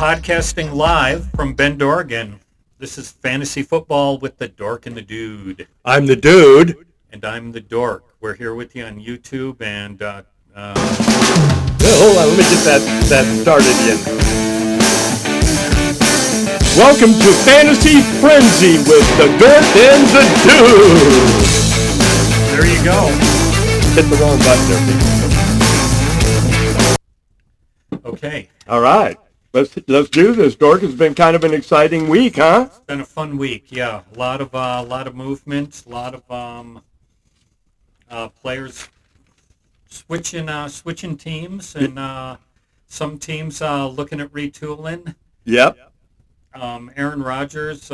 podcasting live from Bend, Oregon. This is Fantasy Football with the Dork and the Dude. I'm the Dude. And I'm the Dork. We're here with you on YouTube and... Well, hold on, let me get that started again. Welcome to Fantasy Frenzy with the Dork and the Dude. There you go. Hit the wrong button there. Okay. All right. Let's do this. Dork, has been kind of an exciting week, huh? It's been a fun week, yeah. A lot of movement, a lot of players switching teams, and some teams looking at retooling. Yep. Aaron Rodgers,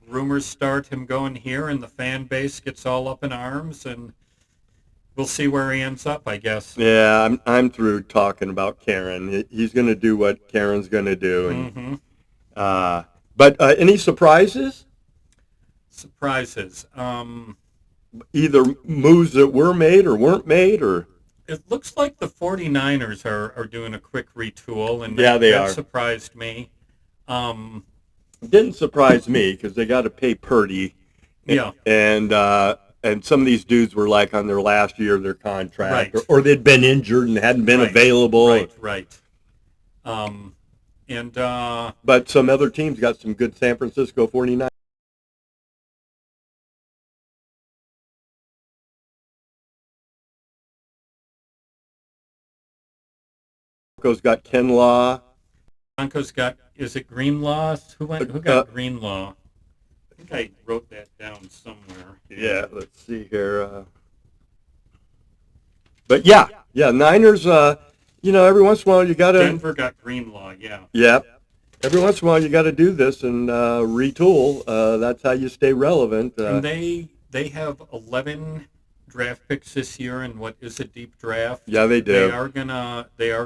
rumors start him going here, and the fan base gets all up in arms, and we'll see where he ends up, I guess. Yeah, I'm through talking about Karen. He's going to do what Karen's going to do. And, but any surprises? Surprises. Either moves that were made or weren't made, or... It looks like the 49ers are doing a quick retool, and yeah, they that are. Surprised me. Didn't surprise me because they got to pay Purdy. Yeah. And some of these dudes were like on their last year of their contract, right. or they'd been injured and hadn't been available. Right. But some other teams got some good San Francisco 49ers. Broncos got Kinlaw. Broncos got, is it Greenlaw? Who got Greenlaw? I think I wrote that down somewhere. Yeah, let's see here. But yeah, Niners, every once in a while you got to... Denver got Greenlaw, yeah. Yep. Every once in a while you got to do this and retool. That's how you stay relevant. And they have 11 draft picks this year in what is a deep draft. Yeah, they do. They are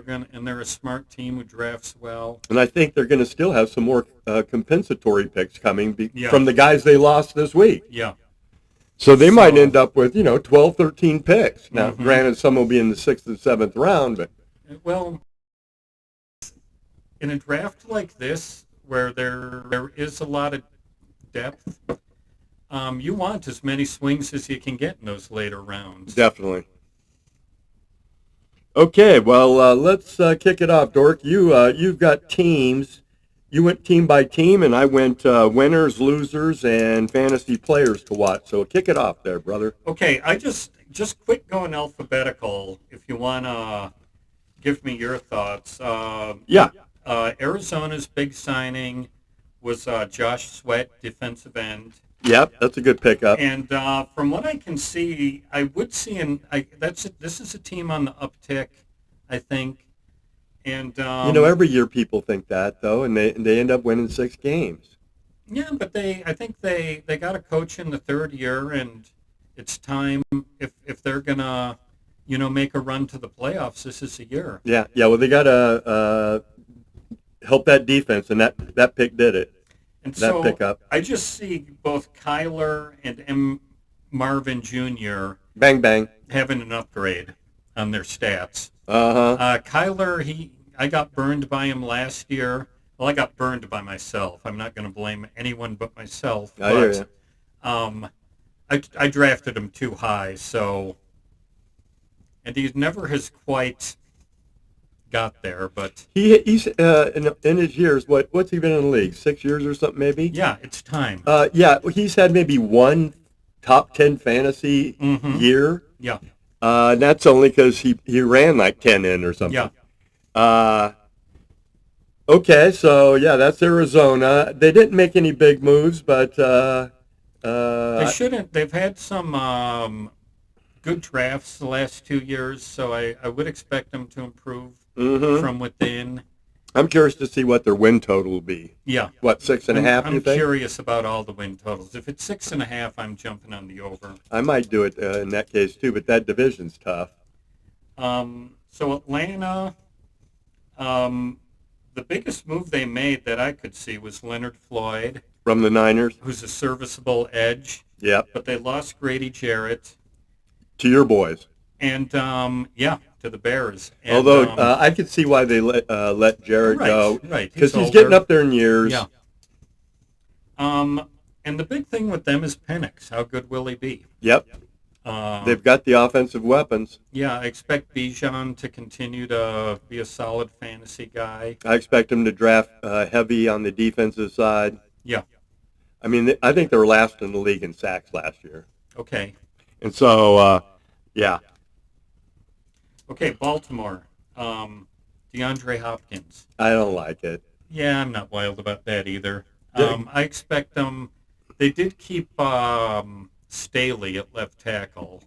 gonna, and they're a smart team who drafts well. And I think they're going to still have some more compensatory picks coming from the guys they lost this week. Yeah. So they might end up with, 12, 13 picks. Now, granted, some will be in the 6th and 7th round, but... Well, in a draft like this, where there is a lot of depth, you want as many swings as you can get in those later rounds. Definitely. Okay, well, let's kick it off, Dork. You've got teams. You went team by team, and I went winners, losers, and fantasy players to watch. So kick it off there, brother. Okay, I just quit going alphabetical if you want to give me your thoughts. Yeah. Arizona's big signing was Josh Sweat, defensive end. Yep, that's a good pickup. And from what I can see, I would see, this is a team on the uptick, I think. And every year people think that though, and they end up winning 6 games. Yeah, but I think they got a coach in the 3rd year, and it's time if they're gonna make a run to the playoffs. This is a year. Yeah. Well, they gotta help that defense, and that pick did it. And that so pickup. I just see both Kyler and Marvin Jr. Bang bang having an upgrade on their stats. Kyler, I got burned by him last year. Well, I got burned by myself. I'm not going to blame anyone but myself. I hear you. I drafted him too high, and he never has quite got there. But he's in his years. What's he been in the league? 6 years or something, maybe. Yeah, it's time. He's had maybe one top 10 fantasy year. Yeah. That's only because he ran like 10 in or something. Yeah. Okay, so that's Arizona. They didn't make any big moves, but they shouldn't. They've had some good drafts the last 2 years, so I would expect them to improve from within. I'm curious to see what their win total will be. Yeah. What, 6.5, you think? I'm curious about all the win totals. If it's 6.5, I'm jumping on the over. I might do it in that case, too, but that division's tough. So Atlanta, the biggest move they made that I could see was Leonard Floyd. From the Niners? Who's a serviceable edge. Yep. But they lost Grady Jarrett. To your boys. And, to to the Bears. And, although I could see why they let Jared go. Right. Because he's getting up there in years. Yeah. And the big thing with them is Penix. How good will he be? Yep. They've got the offensive weapons. Yeah, I expect Bijan to continue to be a solid fantasy guy. I expect him to draft heavy on the defensive side. Yeah. I mean, I think they were last in the league in sacks last year. Okay. And so, yeah. Okay, Baltimore. DeAndre Hopkins. I don't like it. Yeah, I'm not wild about that either. I expect them. They did keep Staley at left tackle.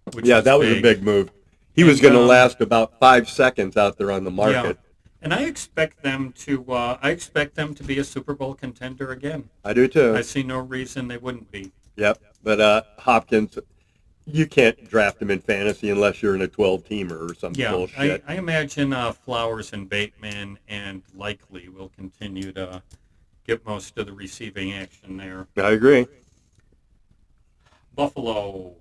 That was a big move. He was going to last about 5 seconds out there on the market. Yeah. And I expect them to. I expect them to be a Super Bowl contender again. I do too. I see no reason they wouldn't be. Yep. But Hopkins, you can't draft him in fantasy unless you're in a 12-teamer or some bullshit. I imagine Flowers and Bateman and Likely will continue to get most of the receiving action there. I agree. Buffalo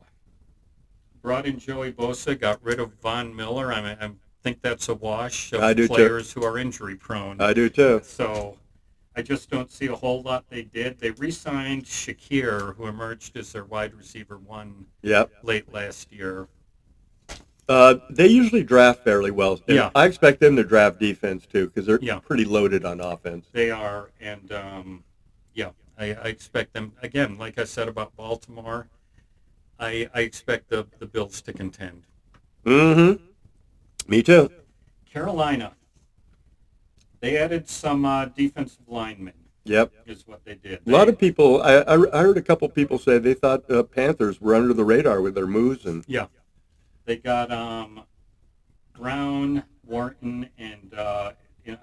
brought in Joey Bosa, got rid of Von Miller. I think that's a wash of players who are injury prone. I do too. So I just don't see a whole lot they did. They re-signed Shakir, who emerged as their wide receiver one late last year. They usually draft fairly well. Yeah. I expect them to draft defense too because they're pretty loaded on offense. They are, and I expect them, again, like I said about Baltimore, I expect the Bills to contend. Mm-hmm. Me too. Carolina. They added some defensive linemen. Yep. Is what they did. A lot of people, I heard a couple people say they thought Panthers were under the radar with their moves. Yeah. They got Brown, Wharton, and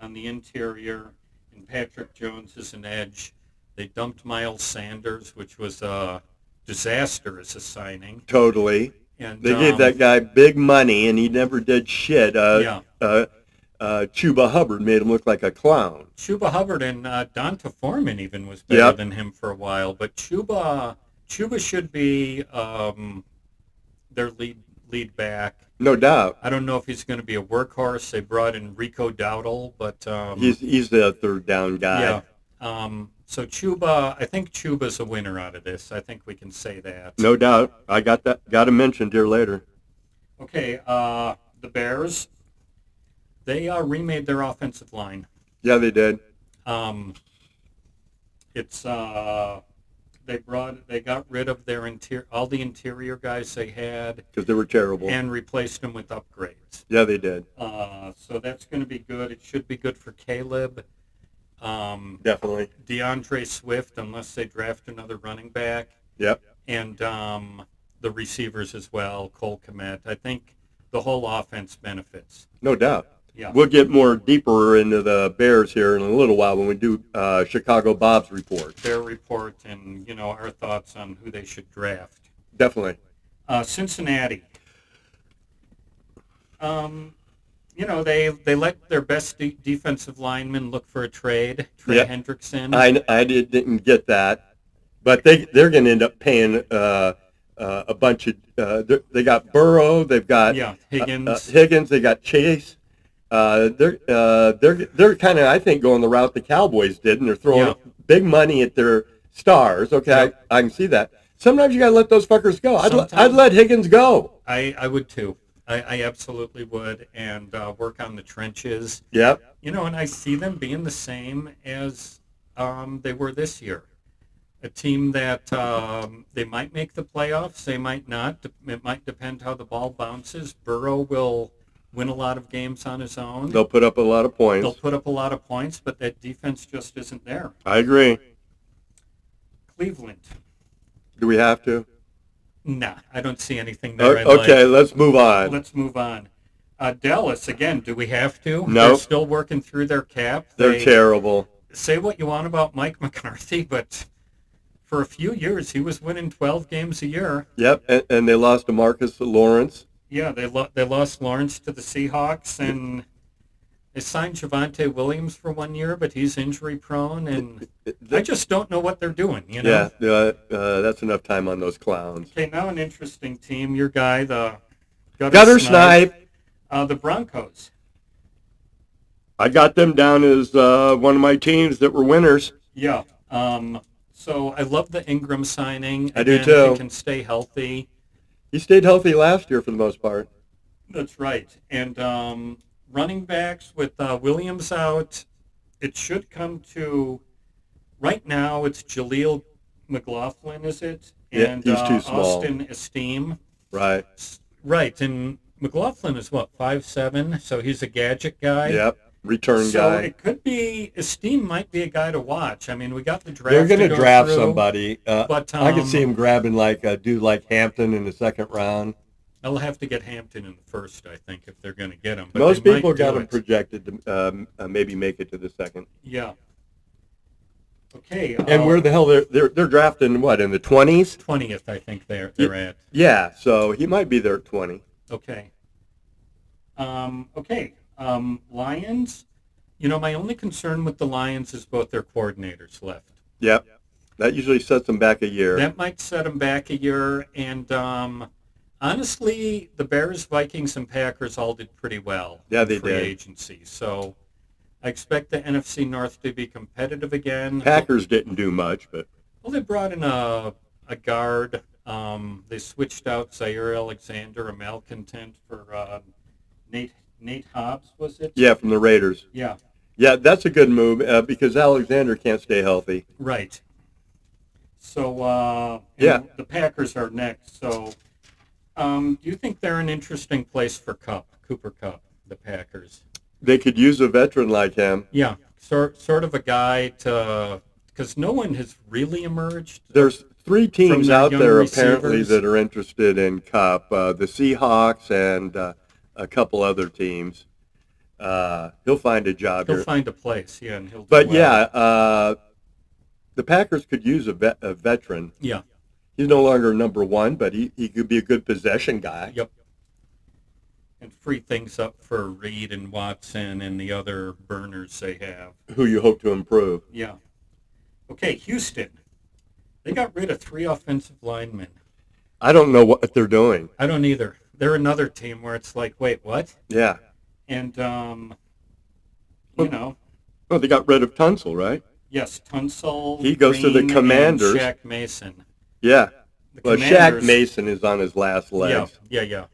on the interior, and Patrick Jones as an edge. They dumped Miles Sanders, which was a disaster as a signing. Totally. And they gave that guy big money, and he never did shit. Chuba Hubbard made him look like a clown. Chuba Hubbard and Donta Foreman even was better than him for a while. But Chuba should be their lead back. No doubt. I don't know if he's going to be a workhorse. They brought in Rico Dowdle, but he's the third down guy. Yeah. So Chuba, I think Chuba's a winner out of this. I think we can say that. No doubt. I got him mentioned here later. Okay, the Bears, they remade their offensive line. Yeah, they did. It's they got rid of their all the interior guys they had because they were terrible and replaced them with upgrades. Yeah, they did. So that's going to be good. It should be good for Caleb. Definitely. DeAndre Swift, unless they draft another running back. Yep. And the receivers as well, Cole Kmet. I think the whole offense benefits. No doubt. Yeah. We'll get more deeper into the Bears here in a little while when we do Chicago Bob's report. Their report and, our thoughts on who they should draft. Definitely. Cincinnati. They let their best defensive lineman look for a trade, Trey Hendrickson. I didn't get that, but they're going to end up paying a bunch of. They got Burrow, they've got Higgins, they got Chase. They're kind of, I think, going the route the Cowboys did, and they're throwing big money at their stars. Okay, I can see that. Sometimes you got to let those fuckers go. I'd let Higgins go. I would too. I absolutely would, and work on the trenches. Yep. And I see them being the same as they were this year. A team that they might make the playoffs, they might not. It might depend how the ball bounces. Burrow will win a lot of games on his own. They'll put up a lot of points. But that defense just isn't there. I agree. Cleveland. Do we have to? Nah, I don't see anything there. Okay, let's move on. Dallas, again, do we have to? No. They're still working through their cap. They're terrible. Say what you want about Mike McCarthy, but for a few years he was winning 12 games a year. Yep, and they lost to Marcus Lawrence. Yeah, they lost Lawrence to the Seahawks, and they signed Javonte Williams for 1 year, but he's injury prone, and I just don't know what they're doing. Yeah, that's enough time on those clowns. Okay, now an interesting team. Your guy, the Gutter Snipe. The Broncos. I got them down as one of my teams that were winners. Yeah. So I love the Ingram signing. I do Again, too. if he can stay healthy. He stayed healthy last year for the most part. That's right. And running backs with Williams out, it should come to right now. It's Jaleel McLaughlin, is it? Yeah, And he's too small. Austin Esteem. Right. Right. And McLaughlin is what, 5'7", so he's a gadget guy. Yep. Return So guy. it could be Esteem might be a guy to watch. I mean, we got the draft. They're going to go draft through, somebody. but I could see him grabbing like a dude like Hampton in the second round. They'll have to get Hampton in the first, I think, if they're going to get him. But Most they people might got do him it. projected to maybe make it to the second. Yeah. Okay. And where the hell they're drafting what in the 20s? 20th, I think they're at. Yeah, so he might be there at 20. Okay. Okay. Lions. You know, my only concern with the Lions is both their coordinators left. Yep. That usually sets them back a year. That might set them back a year. And honestly, the Bears, Vikings, and Packers all did pretty well. Yeah, they in free did. agency. So I expect the NFC North to be competitive again. Packers didn't do much, but Well, they brought in a guard. They switched out Zaire Alexander, a malcontent, for Nate Hobbs, was it? yeah, from the Raiders. Yeah. Yeah, that's a good move because Alexander can't stay healthy. Right. So Yeah. the Packers are next. So do you think they're an interesting place for Cooper Kupp, the Packers? They could use a veteran like him. Yeah, sort of a guy to, because no one has really emerged. There's three teams their out young there apparently receivers. that are interested in Kupp, the Seahawks and a couple other teams. He'll find a job He'll here. find a place, yeah, and he'll do But well. yeah, the Packers could use a veteran. Yeah. He's no longer number one, but he could be a good possession guy. Yep. And free things up for Reed and Watson and the other burners they have. Who you hope to improve. Yeah. Okay, Houston. They got rid of 3 offensive linemen. I don't know what they're doing. I don't either. They're another team where it's like, wait, what? Yeah. And, Well, they got rid of Tunsil, right? yes, Tunsil. He goes to the Green, Commanders. And Shaq Mason. Yeah. The Well, Shaq Commanders- Mason is on his last legs. Yeah.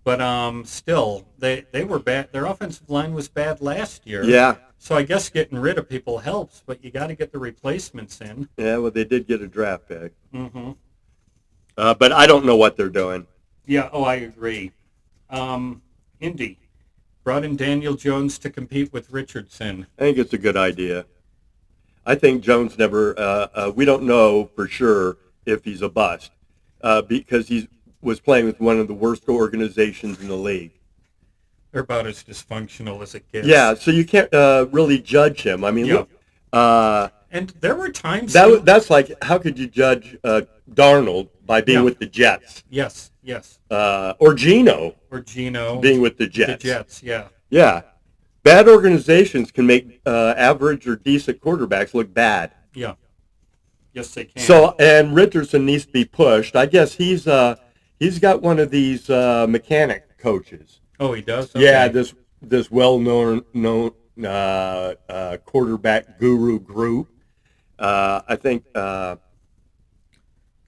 But still, they were bad. Their offensive line was bad last year. Yeah. So I guess getting rid of people helps, but you got to get the replacements in. Yeah, well, they did get a draft pick. Mm-hmm. But I don't know what they're doing. Yeah, I agree. Indy brought in Daniel Jones to compete with Richardson. I think it's a good idea. I think Jones never, we don't know for sure if he's a bust because he was playing with one of the worst organizations in the league. They're about as dysfunctional as it gets. Yeah, so you can't really judge him. I mean, Yeah. look, And there were times... that's like, how could you judge Darnold by being Yeah. with the Jets? Yes. Or Geno Or Geno. being with the Jets. The Jets, yeah. Yeah. Bad organizations can make average or decent quarterbacks look bad. Yeah. Yes, they can. So, and Richardson needs to be pushed. I guess he's got one of these mechanic coaches. Oh, he does? Okay. Yeah, this well-known quarterback guru group. I think,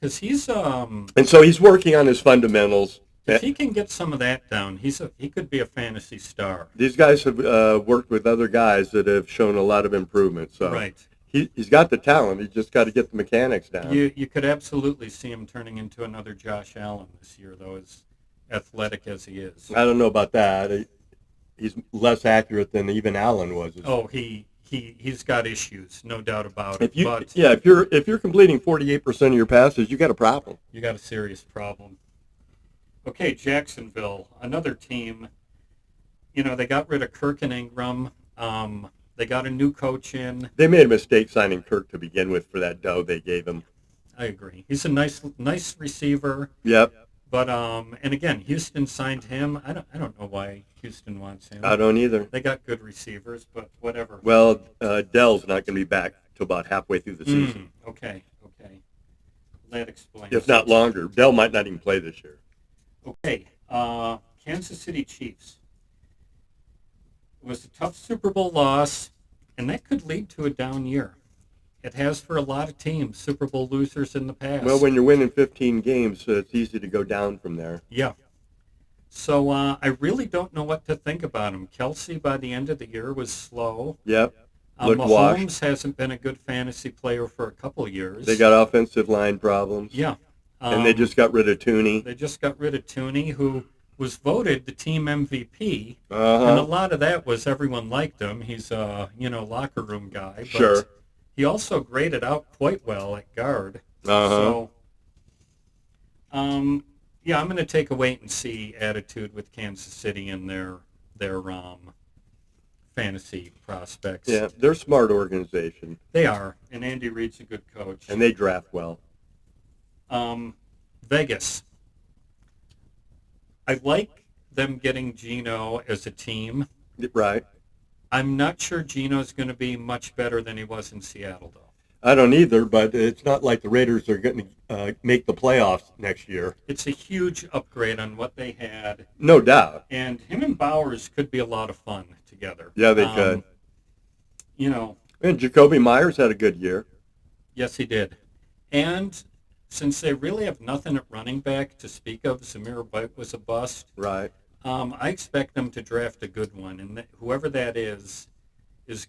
Because he's... and so he's working on his fundamentals. If he can get some of that down, he could be a fantasy star. These guys have worked with other guys that have shown a lot of improvement. So Right. he's got the talent. He's just got to get the mechanics down. You could absolutely see him turning into another Josh Allen this year, though, as athletic as he is. I don't know about that. He's less accurate than even Allen was. Oh, he's got issues, no doubt about it. But if you're completing 48% of your passes, you got a problem. you got a serious problem. Okay, Jacksonville, another team. You know, they got rid of Kirk and Ingram. They got a new coach in. They made a mistake signing Kirk to begin with for that dough they gave him. I agree. He's a nice receiver. Yep. But and again, Houston signed him. I don't know why Houston wants him. I don't either. They got good receivers, but whatever. Well, Dell's not going to be back till about halfway through the season, Okay. That explains. if not it. longer. Dell might not even play this year. Okay. Kansas City Chiefs. It was a tough Super Bowl loss, and that could lead to a down year. It has for a lot of teams, Super Bowl losers in the Well, past. when you're winning 15 games, it's easy to go down from there. Yeah. So I really don't know what to think about him. Kelsey, by the end of the year, was slow. Yep. Looked washed. Mahomes hasn't been a good fantasy player for a couple of years. They got offensive line problems. Yeah. And they just got rid of Tooney. They just got rid of Tooney, who was voted the team MVP. Uh-huh. And a lot of that was everyone liked him. He's a, locker room guy. But Sure. he also graded out quite well at guard. Uh-huh. So, yeah, I'm going to take a wait-and-see attitude with Kansas City and their fantasy prospects. Yeah, they're a smart organization. They are, and Andy Reid's a good coach. And they draft well. Vegas. I like them getting Geno as a team. Right. I'm not sure Geno's going to be much better than he was in Seattle, though. I don't either, but it's not like the Raiders are going to make the playoffs next year. It's a huge upgrade on what they had. No doubt. And him and Bowers could be a lot of fun together. Yeah, they could. And Jacoby Myers had a good year. Yes, he did. And since they really have nothing at running back to speak of, Zamir White was a bust. Right. I expect them to draft a good one, and whoever that is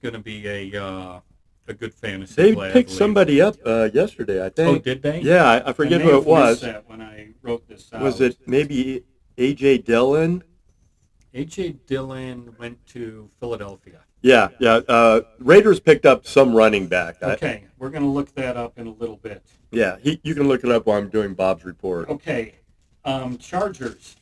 going to be a good fantasy They player. picked somebody up yesterday, I think. Oh, did they? Yeah, I forget who it was. That when I wrote this out. Was it maybe A.J. Dillon? A.J. Dillon went to Philadelphia. Yeah. Raiders picked up some running back. Okay, we're going to look that up in a little bit. Yeah, you can look it up while I'm doing Bob's report. Okay, Chargers.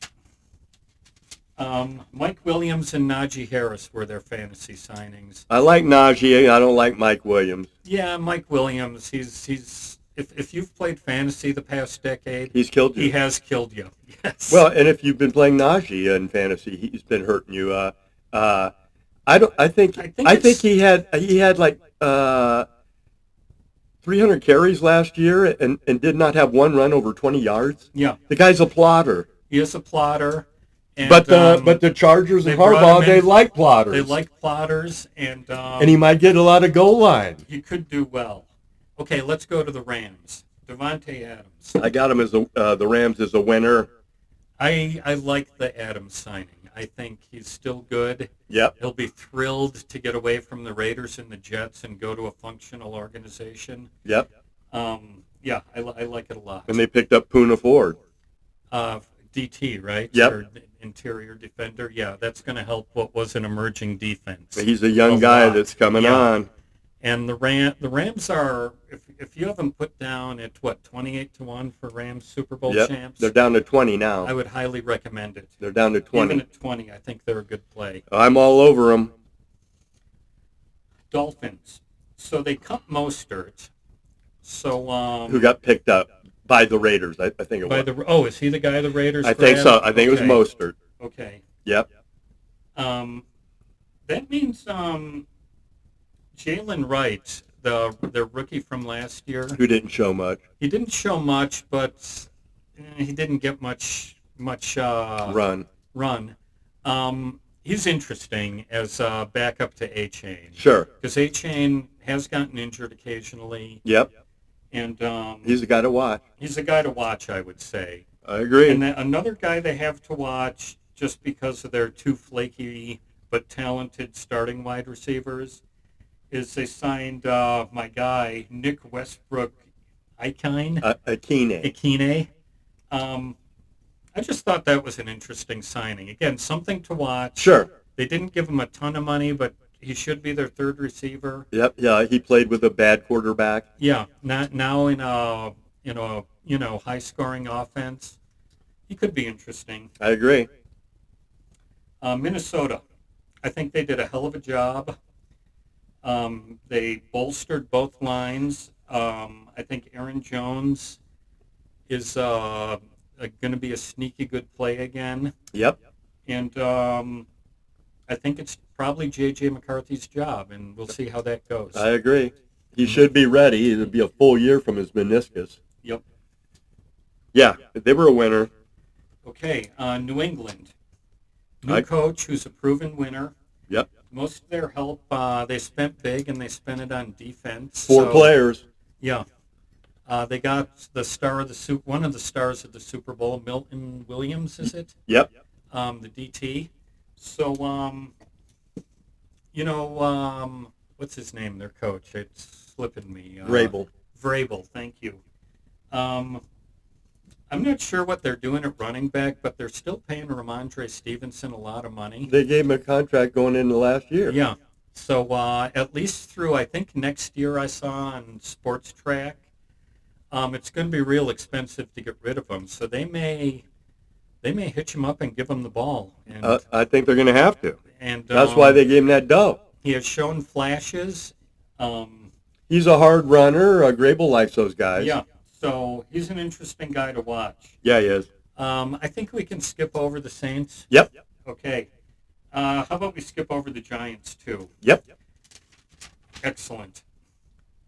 Mike Williams and Najee Harris were their fantasy signings. I like Najee. I don't like Mike Williams. Yeah, Mike Williams. He's if you've played fantasy the past decade, He's killed you. He has killed you. Yes. Well, and if you've been playing Najee in fantasy, he's been hurting you. I think he had like 300 carries last year and did not have one run over 20 yards. Yeah. The guy's a plotter. He is a plotter. And, but the Chargers and Harbaugh, they like plotters. They like plotters, and he might get a lot of goal line. He could do well. Okay, let's go to the Rams. Devontae Adams. I got him as the Rams as a winner. I like the Adams signing. I think he's still good. Yep. He'll be thrilled to get away from the Raiders and the Jets and go to a functional organization. Yep. Yeah, I like it a lot. And they picked up Poona Ford. DT, right? Yep. Or interior defender. Yeah, that's going to help what was an emerging defense. He's a young guy that's coming on. And the Rams are, if you haven't put down at 28-1 for Rams Super Bowl champs, they're down to 20 now. I would highly recommend it. They're down to 20. Even at 20, I think they're a good play. I'm all over them. Dolphins. So they cut Mostert. So who got picked up by the Raiders? I think it was. Is he the guy the Raiders? I think so. I think it was Mostert. Okay. Yep. That means Jalen Wright, the rookie from last year, who didn't show much. He didn't show much, but he didn't get much run. He's interesting as backup to A-Chain. Sure. Because A-Chain has gotten injured occasionally. Yep. And he's a guy to watch. He's a guy to watch, I would say. I agree. And another guy they have to watch, just because of their two flaky but talented starting wide receivers, is they signed my guy, Nick Westbrook Akine. I just thought that was an interesting signing. Again, something to watch. Sure. They didn't give him a ton of money, but he should be their third receiver. Yep. Yeah, he played with a bad quarterback. Yeah. Now in a high-scoring offense, he could be interesting. I agree. Minnesota. I think they did a hell of a job. They bolstered both lines. I think Aaron Jones is going to be a sneaky good play again. Yep. And I think it's probably J.J. McCarthy's job, and we'll see how that goes. I agree. He should be ready. It'll be a full year from his meniscus. Yep. Yeah, they were a winner. Okay, New England. New coach who's a proven winner. Yep. Most of their help, they spent big, and they spent it on defense. Four So players. yeah, they got the star of the one of the stars of the Super Bowl, Milton Williams, is it? Yep. The DT. So what's his name? Their coach. It's slipping me. Vrabel. Vrabel. Thank you. Um, I'm not sure what they're doing at running back, but they're still paying Ramondre Stevenson a lot of money. They gave him a contract going into last year. Yeah. So at least through, I think, next year I saw on Sports Track, it's going to be real expensive to get rid of him. So they may hitch him up and give him the ball. And I think they're going to have to. and That's why they gave him that dough. he has shown flashes. He's a hard runner. Grable likes those guys. Yeah. So he's an interesting guy to watch. Yeah, he is. I think we can skip over the Saints. Yep. Okay. How about we skip over the Giants, too? Yep. Excellent.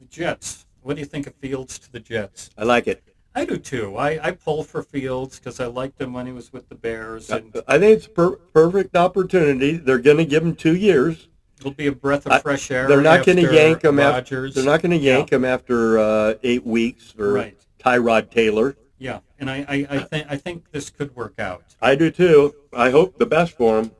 The Jets. What do you think of Fields to the Jets? I like it. I do, too. I pull for Fields because I liked him when he was with the Bears. And I think it's a perfect opportunity. They're going to give him 2 years. it'll be a breath of fresh air. They're not going to yank him Rodgers. They're not going to yank him after 8 weeks for Right. Tyrod Taylor. Yeah, and I think this could work out. I do too. I hope the best for him.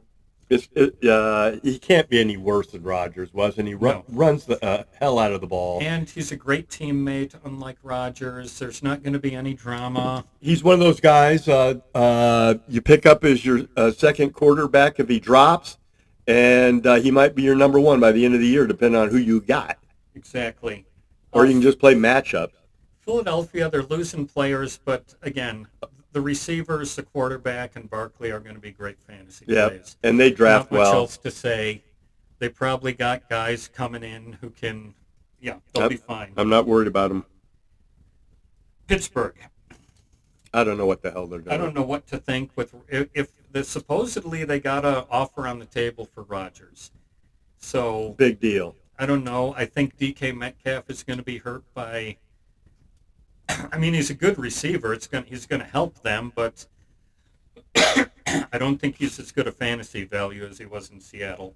He can't be any worse than Rodgers, wasn't he? No. Runs the hell out of the ball. And he's a great teammate, unlike Rodgers. There's not going to be any drama. He's one of those guys you pick up as your second quarterback if he drops, and he might be your number one by the end of the year, depending on who you got. Exactly. Or you can just play matchups. Philadelphia, they're losing players, but again, the receivers, the quarterback, and Barkley are going to be great fantasy plays. And they draft Not much well. else to say. They probably got guys coming in who can, they'll be fine. I'm not worried about them. Pittsburgh. I don't know what the hell they're doing. I don't know what to think with if supposedly they got an offer on the table for Rodgers. So Big deal. I don't know. I think DK Metcalf is going to be hurt by. I mean, he's a good receiver. He's going to help them, but I don't think he's as good a fantasy value as he was in Seattle.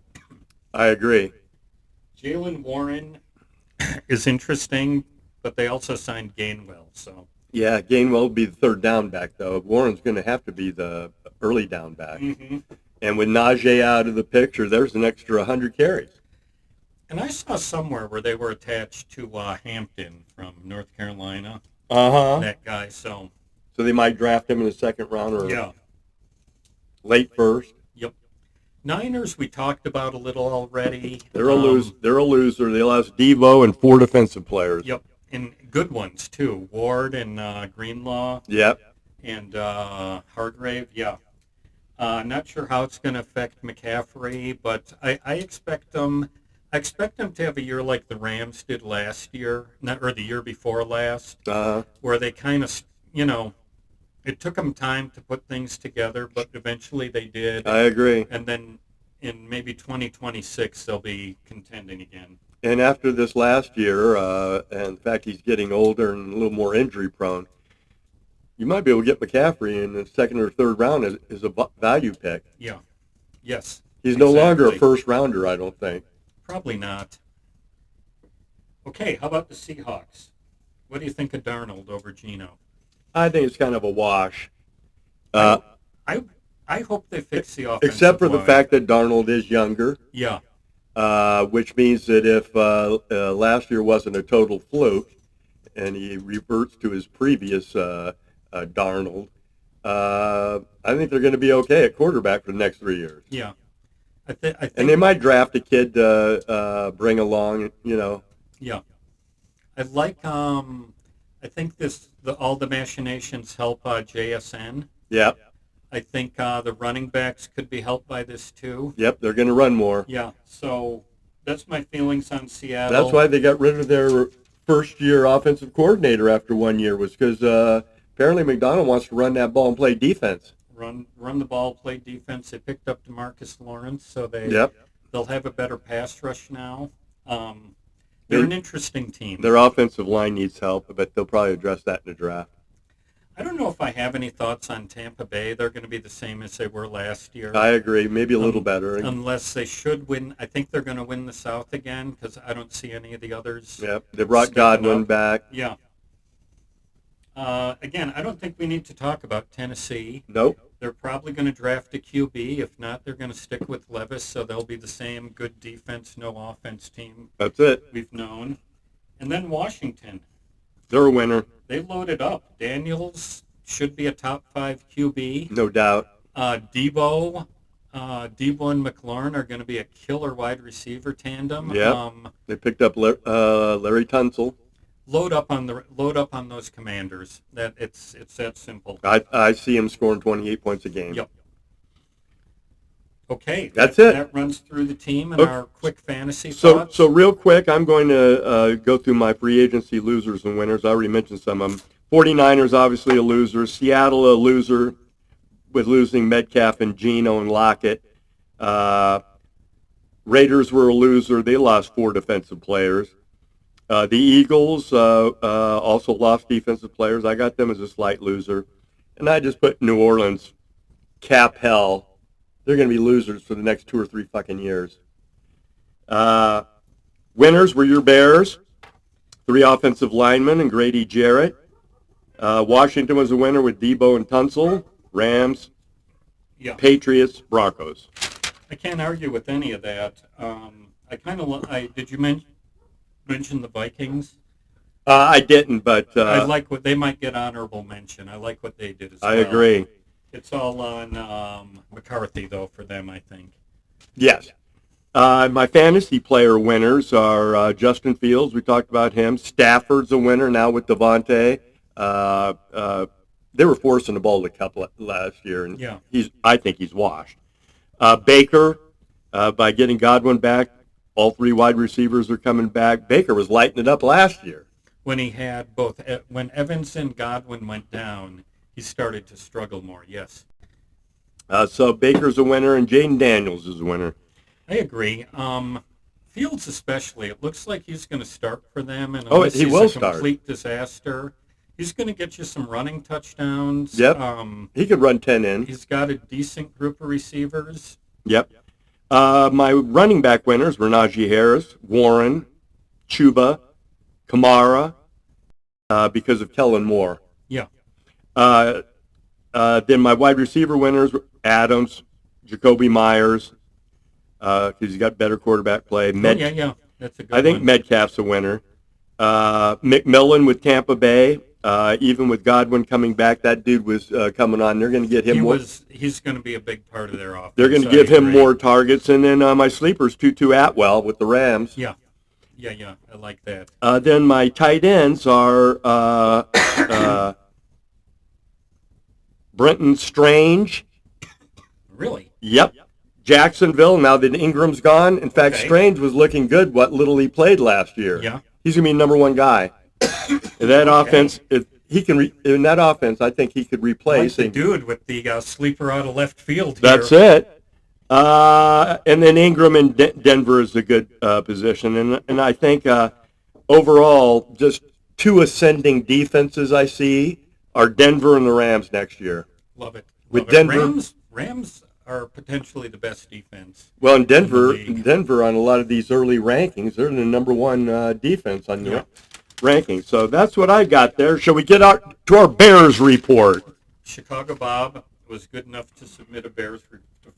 I agree. Jalen Warren is interesting, but they also signed Gainwell. So Yeah, Gainwell will be the third down back, though. Warren's going to have to be the early down back. Mm-hmm. And with Najee out of the picture, there's an extra 100 carries. And I saw somewhere where they were attached to Hampton from North Carolina. Uh-huh. That guy. So they might draft him in the second round or yeah. late first. Yep. Niners we talked about a little already. They're a loser. They lost Devo and 4 defensive players. Yep. And good ones too. Ward and Greenlaw. Yep. And Hargrave. Yeah. Not sure how it's going to affect McCaffrey, but I expect them. I expect them to have a year like the Rams did last year, or the year before last, where they kind of, it took them time to put things together, but eventually they did. I agree. And then in maybe 2026, they'll be contending again. And after this last year, and the fact he's getting older and a little more injury prone, you might be able to get McCaffrey in the second or third round as a value pick. Yeah. Yes. He's no longer a first rounder, I don't think. Probably not. Okay, how about the Seahawks? What do you think of Darnold over Geno? I think it's kind of a wash. I hope they fix the offensive Except for the line. fact that Darnold is younger. Yeah. Which means that if last year wasn't a total fluke and he reverts to his previous Darnold, I think they're going to be okay at quarterback for the next 3 years. Yeah. I think, and they might draft a kid to bring along, Yeah. I like, I think all the machinations help JSN. Yep. I think the running backs could be helped by this too. Yep, they're going to run more. Yeah, so that's my feelings on Seattle. That's why they got rid of their first-year offensive coordinator after 1 year, was because apparently McDonald wants to run that ball and play defense. Run the ball, play defense. They picked up DeMarcus Lawrence, so they'll have a better pass rush now. They're an interesting team. Their offensive line needs help, but they'll probably address that in the draft. I don't know if I have any thoughts on Tampa Bay. They're going to be the same as they were last year. I agree. Maybe a little better. Unless they should win. I think they're going to win the South again because I don't see any of the others. Yep. They brought stepping Godwin up. back. Yeah. Again, I don't think we need to talk about Tennessee. Nope. They're probably going to draft a QB. If not, they're going to stick with Levis, so they'll be the same good defense, no offense team That's it. we've known. And then Washington. They're a winner. They loaded up. Daniels should be a top 5 QB. No doubt. Debo and McLaurin are going to be a killer wide receiver tandem. Yep. They picked up Larry Tunsil. Load up on those Commanders. That it's that simple. I see him scoring 28 points a game. Yep. Okay. That's it. That runs through the team and Okay. our quick fantasy So thoughts. real quick, I'm going to go through my free agency losers and winners. I already mentioned some of them. 49ers, obviously a loser. Seattle, a loser with losing Metcalf and Geno and Lockett. Raiders were a loser. They lost 4 defensive players. The Eagles also lost defensive players. I got them as a slight loser. And I just put New Orleans, cap hell. They're going to be losers for the next 2 or 3 fucking years. Winners were your Bears. 3 offensive linemen and Grady Jarrett. Washington was a winner with Debo and Tunsil. Rams, yeah. Patriots, Broncos. I can't argue with any of that. Did you mention the Vikings? I didn't, but I like what they might get honorable mention. I like what they did as well. I agree. It's all on McCarthy though for them, I think. Yes. My fantasy player winners are Justin Fields. We talked about him. Stafford's a winner now with Devontae. They were forcing the ball to cup last year, and yeah. I think he's washed. Baker, by getting Godwin back, all 3 wide receivers are coming back. Baker was lighting it up last year. When he had when Evans and Godwin went down, he started to struggle more, yes. So Baker's a winner, and Jaden Daniels is a winner. I agree. Fields especially, it looks like he's going to start for them, and Oh, unless he he's will a start. complete disaster, he's going to get you some running touchdowns. Yep. He could run 10 in. He's got a decent group of receivers. Yep. My running back winners were Najee Harris, Warren, Chuba, Kamara, because of Kellen Moore. Yeah. Then my wide receiver winners were Adams, Jacoby Myers, because he's got better quarterback play. Yeah. That's a good I think one. Metcalf's a winner. McMillan with Tampa Bay, even with Godwin coming back, that dude was coming on. They're going to get him more. He's going to be a big part of their offense. They're going to give him more targets. And then my sleepers, Tutu Atwell with the Rams. Yeah. I like that. Then my tight ends are Brenton Strange. Really? Yep. Jacksonville, now that Ingram's gone. In fact, Okay. Strange was looking good what little he played last year. Yeah. He's going to be number 1 guy. In that offense, in that offense, I think he could replace. Like the dude with the sleeper out of left field here. That's it. And then Ingram in Denver is a good position. And I think overall, just 2 ascending defenses I see are Denver and the Rams next year. Love it. With Love it. Denver- Rams are potentially the best defense. Well, in Denver, In the league. Denver on a lot of these early rankings, they're the number 1 defense on the Yeah. rankings. So that's what I got there. Shall we get out to our Bears report? Chicago Bob was good enough to submit to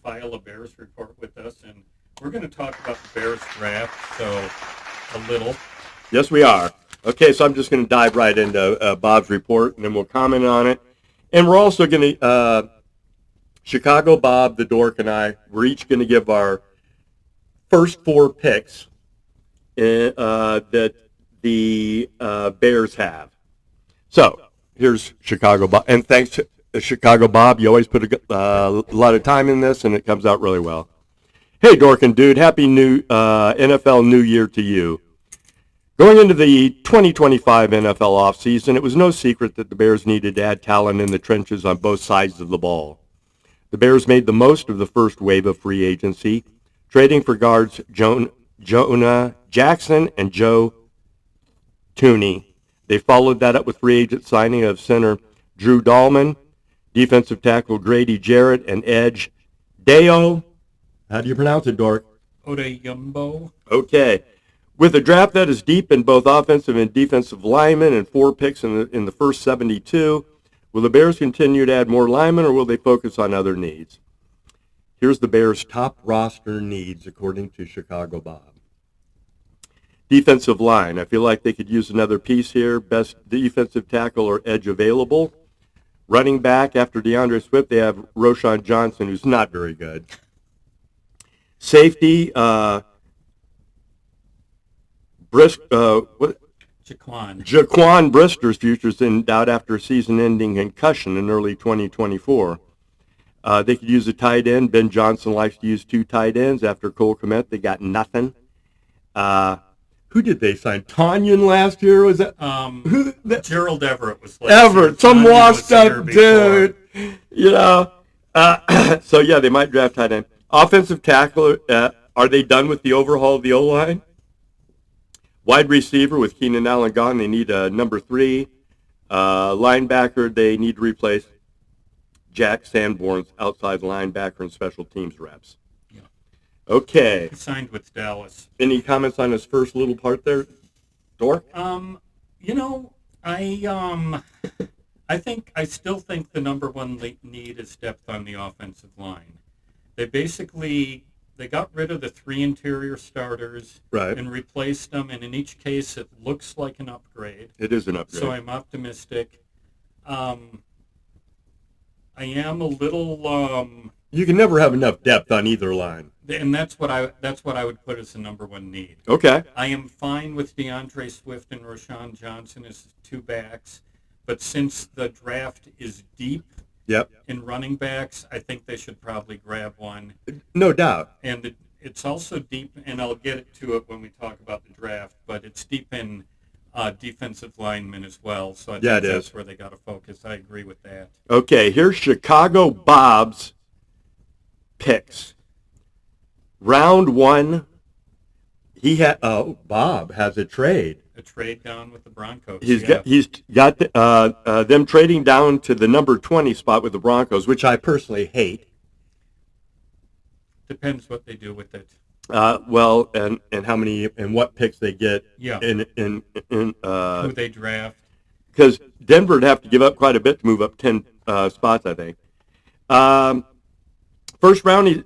file a Bears report with us, and we're going to talk about the Bears draft, so a little. Yes, we are. Okay, so I'm just going to dive right into Bob's report, and then we'll comment on it. And we're also going to, Chicago Bob, the Dork, and I, we're each going to give our first 4 picks that the Bears have. So here's Chicago Bob, and thanks to Chicago Bob, you always put a lot of time in this, and it comes out really well. Hey, Dork and Dude, happy new NFL New Year to you. Going into the 2025 NFL offseason, it was no secret that the Bears needed to add talent in the trenches on both sides of the ball. The Bears made the most of the first wave of free agency, trading for guards Jonah Jackson and Joe Tooney. They followed that up with free agent signing of center Drew Dahlman, defensive tackle Grady Jarrett, and edge Deo. How do you pronounce it, Dork? Odeyumbo. Okay. With a draft that is deep in both offensive and defensive linemen and 4 picks in the first 72, will the Bears continue to add more linemen or will they focus on other needs? Here's the Bears' top roster needs according to Chicago Bob. Defensive line. I feel like they could use another piece here. Best defensive tackle or edge available. Running back, after DeAndre Swift, they have Roschon Johnson, who's not very good. Safety, Jaquan Brister's future is in doubt after a season-ending concussion in early 2024. They could use a tight end. Ben Johnson likes to use 2 tight ends. After Cole Kmet, they got nothing. Who did they sign? Tanyan last year? Was that? Gerald Everett was last Everett, some Tanyan washed was up dude. You know. So, yeah, they might draft tight end. Offensive tackle, are they done with the overhaul of the O-line? Wide receiver, with Keenan Allen gone, they need a number 3. Linebacker, they need to replace Jack Sanborn's outside linebacker and special teams reps. Yeah. Okay. He signed with Dallas. Any comments on his first little part there, Dork? You know, I still think the number one need is depth on the offensive line. They got rid of the 3 interior starters and replaced them, and in each case it looks like an upgrade. It is an upgrade. So I'm optimistic. I am a little. You can never have enough depth on either line, and that's what I would put as the number one need. Okay. I am fine with DeAndre Swift and Roschon Johnson as 2 backs, but since the draft is deep. Yep. In running backs, I think they should probably grab one. No doubt. And it's also deep, and I'll get to it when we talk about the draft, but it's deep in defensive linemen as well. So I think that's where they got to focus. I agree with that. Okay, here's Chicago Bob's picks. Round 1, Bob has a trade. A trade down with the Broncos. He's got them trading down to the number 20 spot with the Broncos, which I personally hate. Depends what they do with it. Well, and how many and what picks they get. Yeah. In who they draft. Because Denver would have to give up quite a bit to move up 10 spots, I think. First round,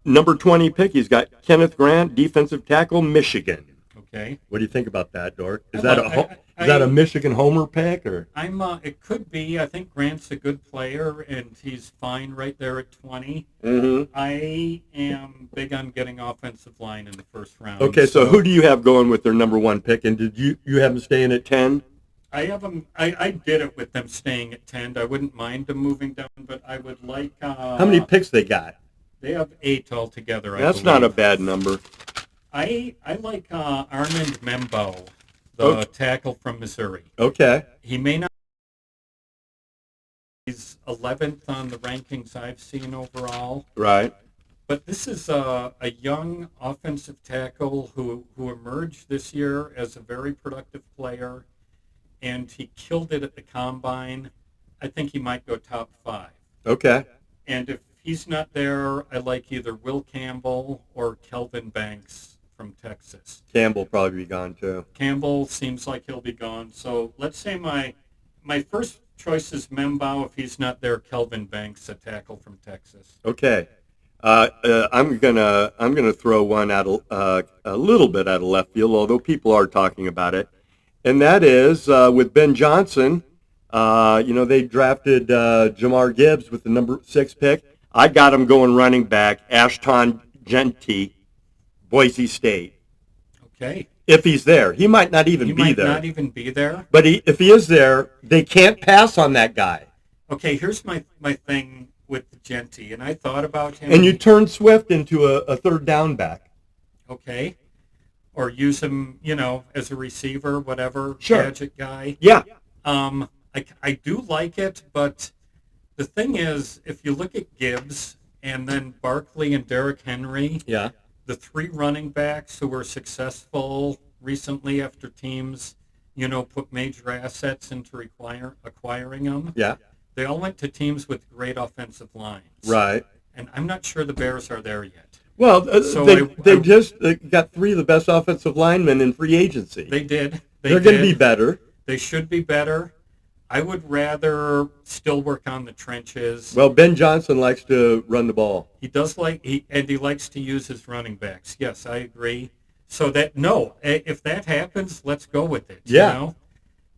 number 20 pick. He's got Kenneth Grant, defensive tackle, Michigan. Okay. What do you think about that, Dork? Is that a Michigan homer pick or? It could be. I think Grant's a good player and he's fine right there at 20. Mm-hmm. I am big on getting offensive line in the first round. Okay, so who do you have going with their number 1 pick, and did you have them staying at 10? I have them. I did it with them staying at 10. I wouldn't mind them moving down, but I would like. How many picks they got? They have 8 altogether. That's not a bad number. I like Armand Membo, the tackle from Missouri. Okay. He may not. He's 11th on the rankings I've seen overall. Right. But this is a young offensive tackle who emerged this year as a very productive player, and he killed it at the combine. I think he might go top 5. Okay. And if he's not there, I like either Will Campbell or Kelvin Banks from Texas. Campbell probably be gone too. Campbell seems like he'll be gone. So let's say my first choice is Membow. If he's not there, Kelvin Banks, a tackle from Texas. Okay. I'm gonna throw one out a little bit out of left field, although people are talking about it, and that is with Ben Johnson. They drafted Jamar Gibbs with the number 6 pick. I got him going running back, Ashton Genty, Boise State. Okay. If he's there. He might not even be there. He might not even be there. But if he is there, they can't pass on that guy. Okay, here's my thing with Genty, and I thought about him. And you turn Swift into a third down back. Okay. Or use him, as a receiver, whatever, sure. Gadget guy. Yeah. I do like it, but the thing is, if you look at Gibbs and then Barkley and Derrick Henry, yeah, the 3 running backs who were successful recently after teams, put major assets into acquiring them. Yeah. They all went to teams with great offensive lines. Right. And I'm not sure the Bears are there yet. Well, So they just got 3 of the best offensive linemen in free agency. They did. They're going to be better. They should be better. I would rather still work on the trenches. Well, Ben Johnson likes to run the ball. He does and he likes to use his running backs. Yes, I agree. So if that happens, let's go with it. Yeah.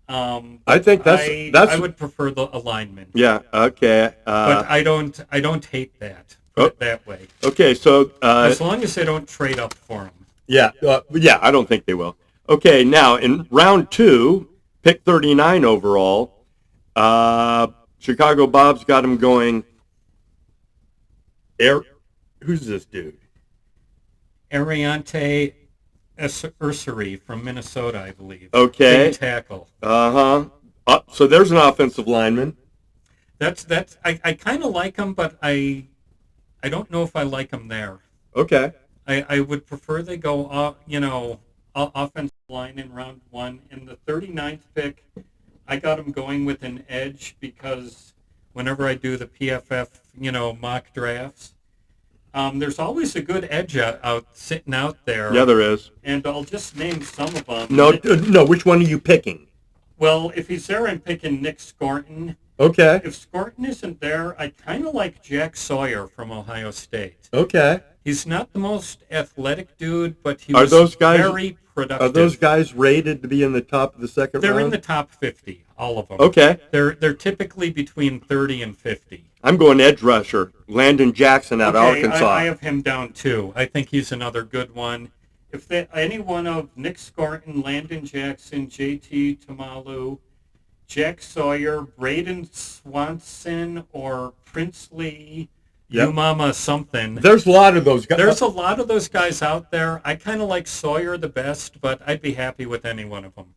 I think that's I would prefer the alignment. Yeah. Okay. But I don't hate that. Put it that way. Okay. So as long as they don't trade up for him. Yeah. Yeah. I don't think they will. Okay. Now in round 2, pick 39 overall. Chicago Bob's got him going. Who's this dude? Ariante Ursary from Minnesota, I believe. Okay. Big tackle. So there's an offensive lineman. I kind of like him, but I don't know if I like him there. Okay. I would prefer they go offensive line in round 1. In the 39th pick, I got him going with an edge because whenever I do the PFF, mock drafts, there's always a good edge sitting out there. Yeah, there is. And I'll just name some of them. No. Which one are you picking? Well, if he's there, I'm picking Nick Scorton. Okay. If Scorton isn't there, I kind of like Jack Sawyer from Ohio State. Okay. He's not the most athletic dude, but he was very productive. Are those guys rated to be in the top of the second round? They're in the top 50, all of them. Okay. They're typically between 30 and 50. I'm going edge rusher, Landon Jackson out of Arkansas. I have him down too. I think he's another good one. If any one of Nick Scorton, Landon Jackson, JT Tamalu, Jack Sawyer, Braden Swanson, or Princely, Umama something. There's a lot of those guys. There's a lot of those guys out there. I kind of like Sawyer the best, but I'd be happy with any one of them.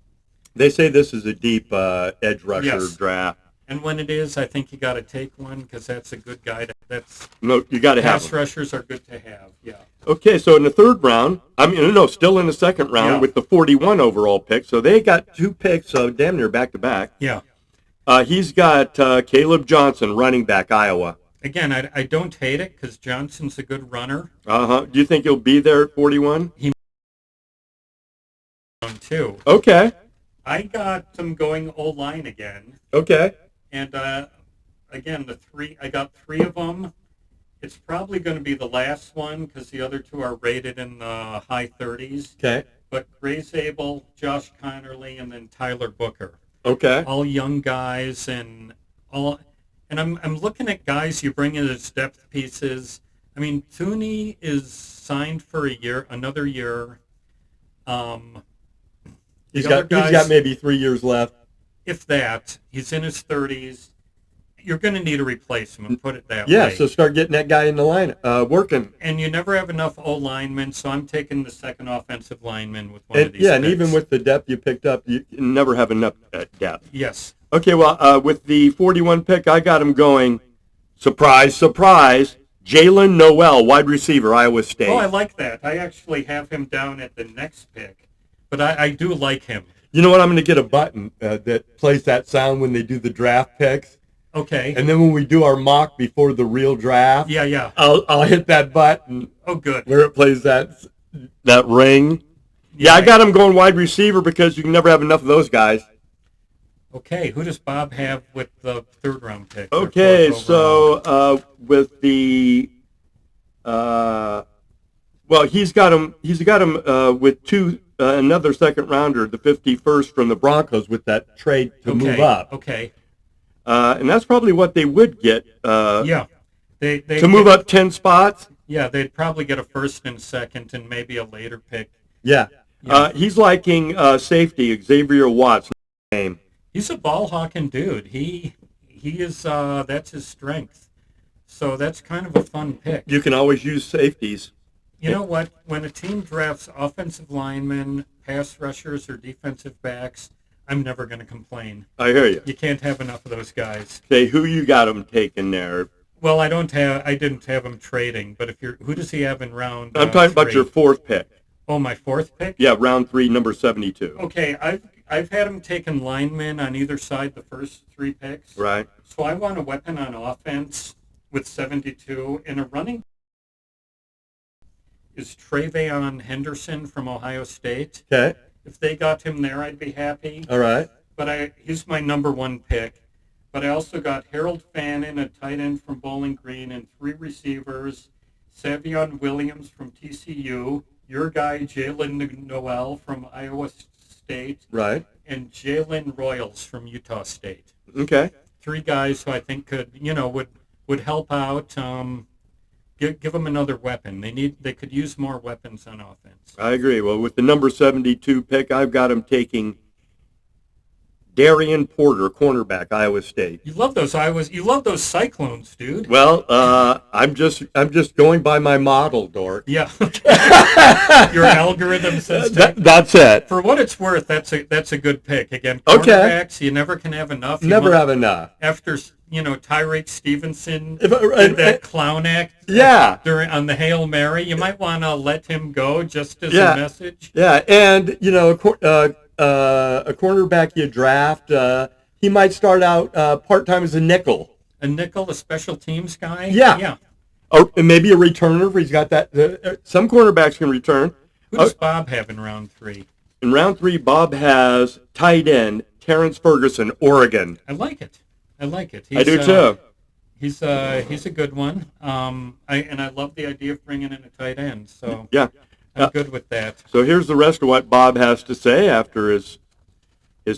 They say this is a deep edge rusher draft. And when it is, I think you got to take one because that's a good guy. You got to have pass rushers are good to have. Yeah. Okay, so in the 3rd round, still in the 2nd round with the 41 overall pick. So they got 2 picks, damn near back to back. Yeah. He's got Caleb Johnson, running back, Iowa. Again, I don't hate it because Johnson's a good runner. Do you think he'll be there at 41? He too. Okay. I got him going O-line again. Okay. And again, I got 3 of them. It's probably going to be the last one because the other 2 are rated in the high 30s. Okay. But Grace Abel, Josh Connerly, and then Tyler Booker. Okay. All young guys and all. And I'm looking at guys you bring in as depth pieces. I mean, Tooney is signed for another year. He's got maybe 3 years left. If that, he's in his 30s. You're going to need a replacement, put it that way. Yeah, so start getting that guy in the line, working. And you never have enough O-linemen, so I'm taking the second offensive lineman with one of these Yeah, picks. and even with the depth you picked up, you never have enough depth. Yes. Okay, well, with the 41 pick, I got him going, surprise, surprise, Jalen Noel, wide receiver, Iowa State. Oh, I like that. I actually have him down at the next pick, but I do like him. You know what? I'm going to get a button that plays that sound when they do the draft picks. Okay. And then when we do our mock before the real draft, yeah, I'll hit that button. Oh, good. Where it plays that ring. Yeah, I got him going wide receiver because you can never have enough of those guys. Okay, who does Bob have with the 3rd round pick? Okay, so with the he's got him with 2 another 2nd rounder, the 51st from the Broncos with that trade to move up. Okay. And that's probably what they would get. Yeah. They to move up 10 spots. Yeah, they'd probably get a 1st and 2nd and maybe a later pick. Yeah. He's liking safety, Xavier Watts. Name. He's a ball hawking dude. He is that's his strength. So that's kind of a fun pick. You can always use safeties. You know what? When a team drafts offensive linemen, pass rushers, or defensive backs, I'm never going to complain. I hear you. You can't have enough of those guys. Okay, who you got him taking there? Well, I didn't have him trading, but who does he have in round? I'm talking about your 4th pick. Oh, my 4th pick? Yeah, round 3, number 72. Okay, I've had him taking linemen on either side the first 3 picks. Right. So I want a weapon on offense with 72. And a running is Travion Henderson from Ohio State. Okay. If they got him there, I'd be happy. All right. But he's my number 1 pick. But I also got Harold Fannin, a tight end from Bowling Green, and 3 receivers. Savion Williams from TCU, your guy Jalen Noel from Iowa State, Right. and Jalen Royals from Utah State. Okay. 3 guys who I think could, would help out. Give them another weapon. They could use more weapons on offense. I agree. Well, with the number 72 pick, I've got him taking Darian Porter, cornerback, Iowa State. You love those Cyclones, dude. Well, I'm just going by my model, Dork. Yeah. Your algorithm says that's it. For what it's worth, that's a good pick. Again, Okay. cornerbacks, you never can have enough. Never have enough. After Tyreke Stevenson Did did that clown act Yeah. on the Hail Mary, you might want to let him go just as a message. Yeah, and a cornerback you draft, he might start out part-time as a nickel. A nickel, a special teams guy. Yeah. Yeah. Or maybe a returner if he's got that. Some cornerbacks can return. Who does Bob have in round 3? In round 3, Bob has tight end Terrence Ferguson, Oregon. I like it. I do too. He's a good one. I love the idea of bringing in a tight end. So Yeah. I'm good with that. So here's the rest of what Bob has to say after his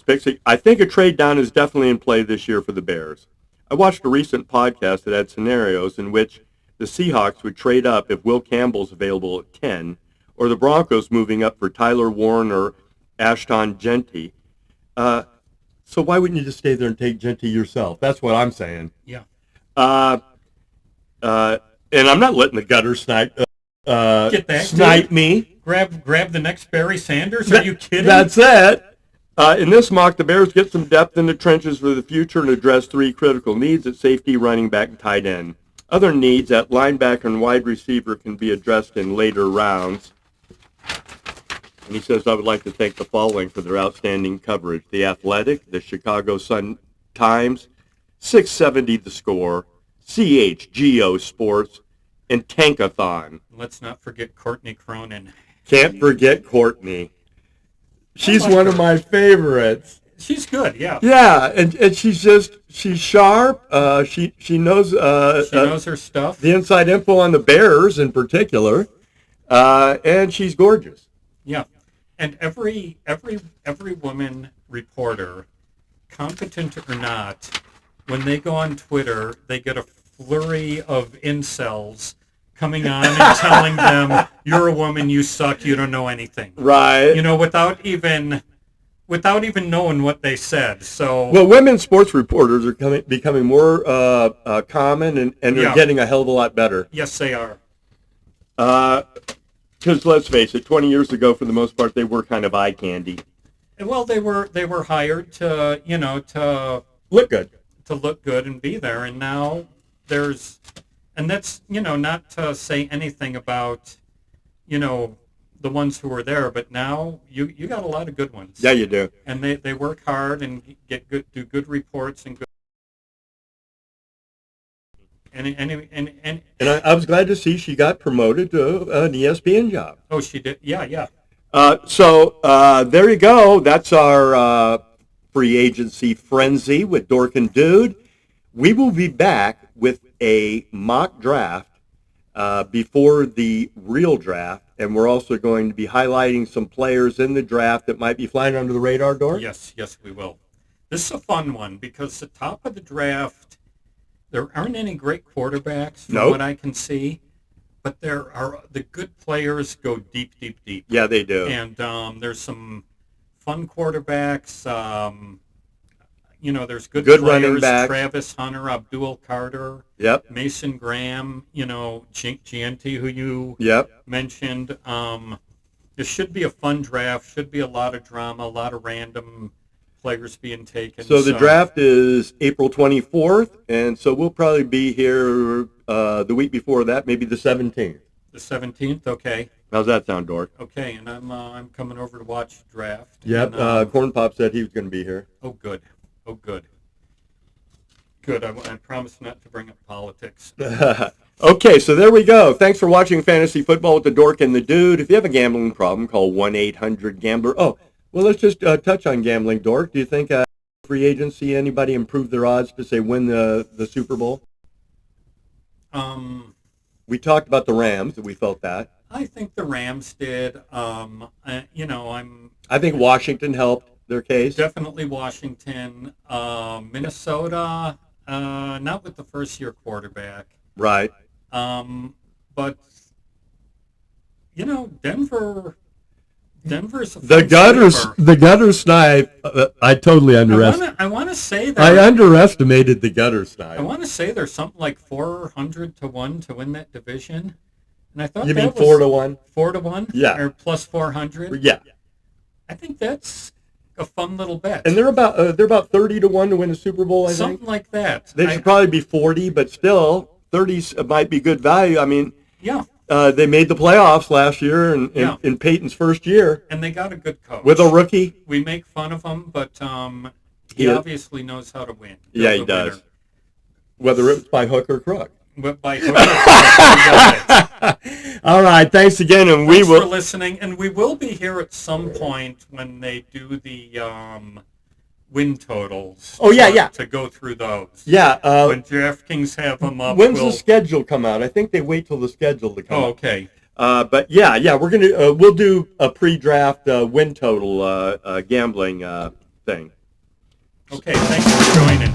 picks. I think a trade down is definitely in play this year for the Bears. I watched a recent podcast that had scenarios in which the Seahawks would trade up if Will Campbell's available at 10, or the Broncos moving up for Tyler Warren or Ashton Genty. So why wouldn't you just stay there and take Genty yourself? That's what I'm saying. Yeah. And I'm not letting the gutter snipe Dude. me. Grab the next Barry Sanders? Are you kidding? That's it. In this mock, the Bears get some depth in the trenches for the future and address 3 critical needs at safety, running back, and tight end. Other needs at linebacker and wide receiver can be addressed in later rounds. And he says, I would like to thank the following for their outstanding coverage. The Athletic, the Chicago Sun-Times, 670 The Score, CHGO Sports, and Tankathon. Let's not forget Courtney Cronin. Can't forget Courtney. She's one of my favorites. She's good, yeah. Yeah, and she's sharp. She knows she knows her stuff. The inside info on the Bears in particular, and she's gorgeous. Yeah, and every woman reporter, competent or not, when they go on Twitter, they get a flurry of incels coming on and telling them, you're a woman, you suck, you don't know anything. Right. Without even knowing what they said. So well, women sports reporters are becoming more common, and they're getting a hell of a lot better. Yes, they are. Because let's face it, 20 years ago, for the most part, they were kind of eye candy. Well, they were hired to Look good. To look good and be there, and now there's, and that's not to say anything about the ones who were there, but now you got a lot of good ones. Yeah, you do. And they work hard and do good reports and good. And I was glad to see she got promoted to an ESPN job. Oh, she did. Yeah. So there you go. That's our free agency frenzy with Dork and Dude. We will be back with a mock draft before the real draft, and we're also going to be highlighting some players in the draft that might be flying under the radar, Dork. Yes, we will. This is a fun one because the top of the draft, there aren't any great quarterbacks from what I can see, but there are the good players go deep. Yeah, they do. And there's some fun quarterbacks. There's good players, running backs. Travis Hunter, Abdul Carter, Yep. Mason Graham, Gianti, who you mentioned. This should be a fun draft. Should be a lot of drama, a lot of random players being taken. So the draft is April 24th, and so we'll probably be here the week before that, maybe the 17th. The 17th, okay. How's that sound, Dork? Okay, and I'm coming over to watch the draft. Yep. And, Corn Pop said he was going to be here. oh, good. Oh, good. Good. I promise not to bring up politics. Okay, so there we go. Thanks for watching Fantasy Football with the Dork and the Dude. If you have a gambling problem, call 1-800-GAMBLER. Oh, well, let's just touch on gambling, Dork. Do you think free agency, anybody improved their odds to, say, win the Super Bowl? We talked about the Rams, that we felt that. I think the Rams did. I think Washington helped their case. Definitely Washington. Minnesota, not with the first-year quarterback. Right. But, Denver's a the gutter snipe. I totally underestimated. I want to say that I underestimated the gutter snipe. I want to say there's something like 400 to 1 to win that division, and I thought You that mean was 4 to 1? 4 to 1, Yeah. or plus 400. Yeah. I think that's a fun little bet. And they're about 30 to 1 to win the Super Bowl. I think something like that. they should probably be 40, but still 30 might be good value. I mean, yeah. They made the playoffs last year in Peyton's first year. And they got a good coach. With a rookie. We make fun of him, but he obviously knows how to win. Yeah, he does. Winner. Whether it's by hook or crook. But by hook or crook. All right, thanks again, and Thanks for listening. And we will be here at some point when they do the win totals. Oh, yeah. To go through those. Yeah. When DraftKings have them up. When's the schedule come out? I think they wait till the schedule to come out. Oh, okay. But we're gonna we'll do a pre-draft win total gambling thing. Okay, thanks for joining.